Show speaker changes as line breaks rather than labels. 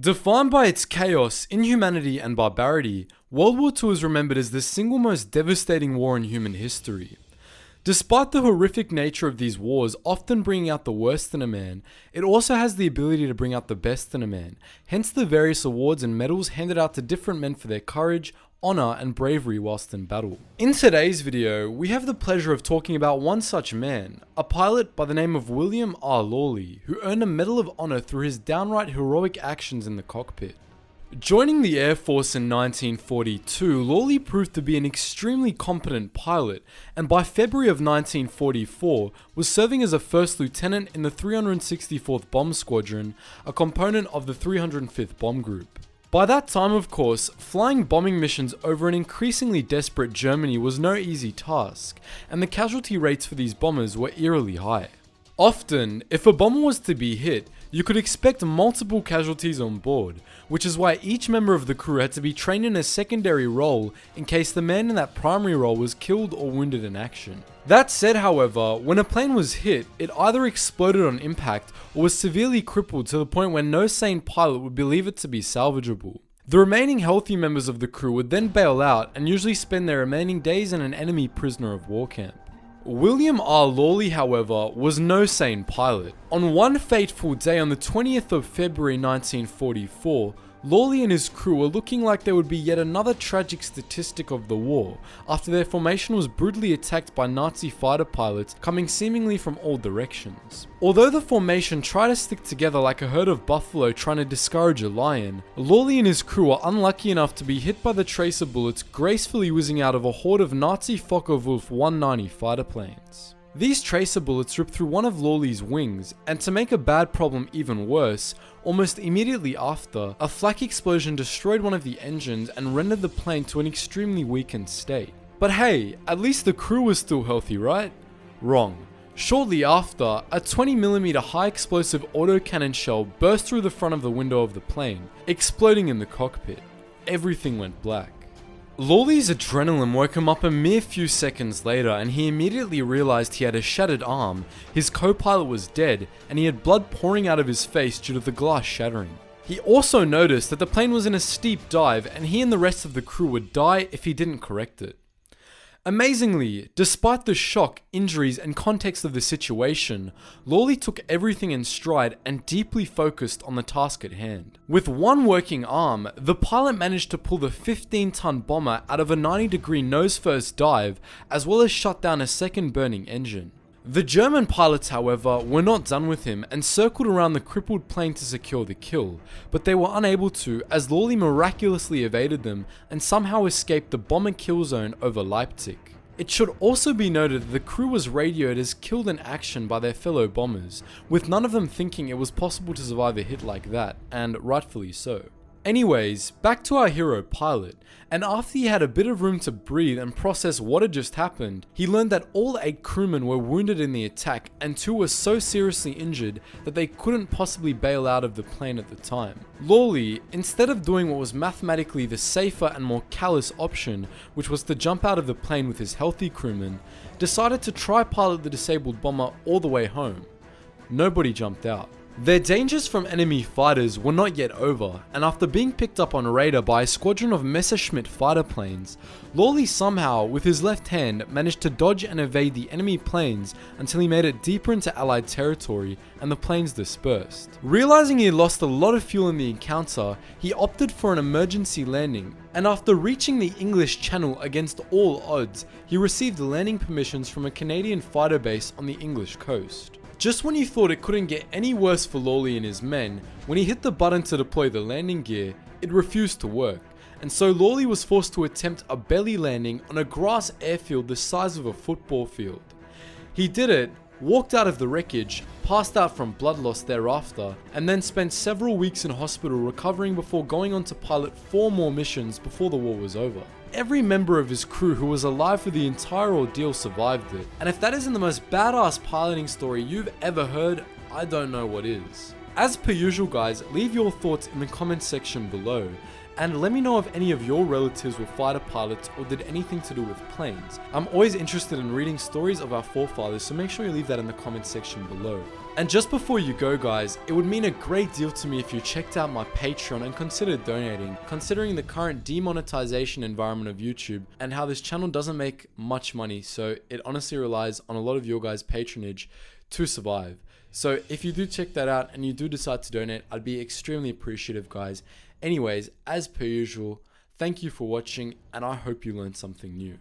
Defined by its chaos, inhumanity, and barbarity, World War II is remembered as the single most devastating war in human history. Despite the horrific nature of these wars often bringing out the worst in a man, it also has the ability to bring out the best in a man, hence the various awards and medals handed out to different men for their courage, honor, and bravery whilst in battle. In today's video, we have the pleasure of talking about one such man, a pilot by the name of William R. Lawley, who earned a Medal of Honor through his downright heroic actions in the cockpit. Joining the Air Force in 1942, Lawley proved to be an extremely competent pilot, and by February of 1944 was serving as a first lieutenant in the 364th Bomb Squadron, a component of the 305th Bomb Group. By that time, of course, flying bombing missions over an increasingly desperate Germany was no easy task, and the casualty rates for these bombers were eerily high. Often, if a bomber was to be hit, you could expect multiple casualties on board, which is why each member of the crew had to be trained in a secondary role in case the man in that primary role was killed or wounded in action. That said, however, when a plane was hit, it either exploded on impact or was severely crippled to the point where no sane pilot would believe it to be salvageable. The remaining healthy members of the crew would then bail out and usually spend their remaining days in an enemy prisoner of war camp. William R. Lawley, however, was no sane pilot. On one fateful day on the 20th of February 1944, Lawley and his crew were looking like there would be yet another tragic statistic of the war, after their formation was brutally attacked by Nazi fighter pilots coming seemingly from all directions. Although the formation tried to stick together like a herd of buffalo trying to discourage a lion, Lawley and his crew were unlucky enough to be hit by the tracer bullets gracefully whizzing out of a horde of Nazi Focke-Wulf 190 fighter planes. These tracer bullets ripped through one of Lawley's wings, and to make a bad problem even worse, almost immediately after, a flak explosion destroyed one of the engines and rendered the plane to an extremely weakened state. But hey, at least the crew was still healthy, right? Wrong. Shortly after, a 20mm high explosive autocannon shell burst through the front of the window of the plane, exploding in the cockpit. Everything went black. Lawley's adrenaline woke him up a mere few seconds later, and he immediately realized he had a shattered arm, his co-pilot was dead, and he had blood pouring out of his face due to the glass shattering. He also noticed that the plane was in a steep dive, and he and the rest of the crew would die if he didn't correct it. Amazingly, despite the shock, injuries, and context of the situation, Lawley took everything in stride and deeply focused on the task at hand. With one working arm, the pilot managed to pull the 15-ton bomber out of a 90-degree nose-first dive, as well as shut down a second burning engine. The German pilots, however, were not done with him and circled around the crippled plane to secure the kill, but they were unable to as Lawley miraculously evaded them and somehow escaped the bomber kill zone over Leipzig. It should also be noted that the crew was radioed as killed in action by their fellow bombers, with none of them thinking it was possible to survive a hit like that, and rightfully so. Anyways, back to our hero pilot, and after he had a bit of room to breathe and process what had just happened, he learned that all 8 crewmen were wounded in the attack and 2 were so seriously injured that they couldn't possibly bail out of the plane at the time. Lawley, instead of doing what was mathematically the safer and more callous option, which was to jump out of the plane with his healthy crewmen, decided to try pilot the disabled bomber all the way home. Nobody jumped out. Their dangers from enemy fighters were not yet over, and after being picked up on radar by a squadron of Messerschmitt fighter planes, Lawley somehow, with his left hand, managed to dodge and evade the enemy planes until he made it deeper into Allied territory and the planes dispersed. Realizing he had lost a lot of fuel in the encounter, he opted for an emergency landing, and after reaching the English Channel against all odds, he received landing permissions from a Canadian fighter base on the English coast. Just when you thought it couldn't get any worse for Lawley and his men, when he hit the button to deploy the landing gear, it refused to work, and so Lawley was forced to attempt a belly landing on a grass airfield the size of a football field. He did it, walked out of the wreckage, passed out from blood loss thereafter, and then spent several weeks in hospital recovering before going on to pilot 4 more missions before the war was over. Every member of his crew who was alive for the entire ordeal survived it, and if that isn't the most badass piloting story you've ever heard, I don't know what is. As per usual guys, leave your thoughts in the comments section below, And let me know if any of your relatives were fighter pilots or did anything to do with planes. I'm always interested in reading stories of our forefathers, so make sure you leave that in the comment section below. And just before you go guys, it would mean a great deal to me if you checked out my Patreon and considered donating, considering the current demonetization environment of YouTube and how this channel doesn't make much money, so it honestly relies on a lot of your guys' patronage to survive. So if you do check that out and you do decide to donate, I'd be extremely appreciative guys. Anyways, as per usual, thank you for watching and I hope you learned something new.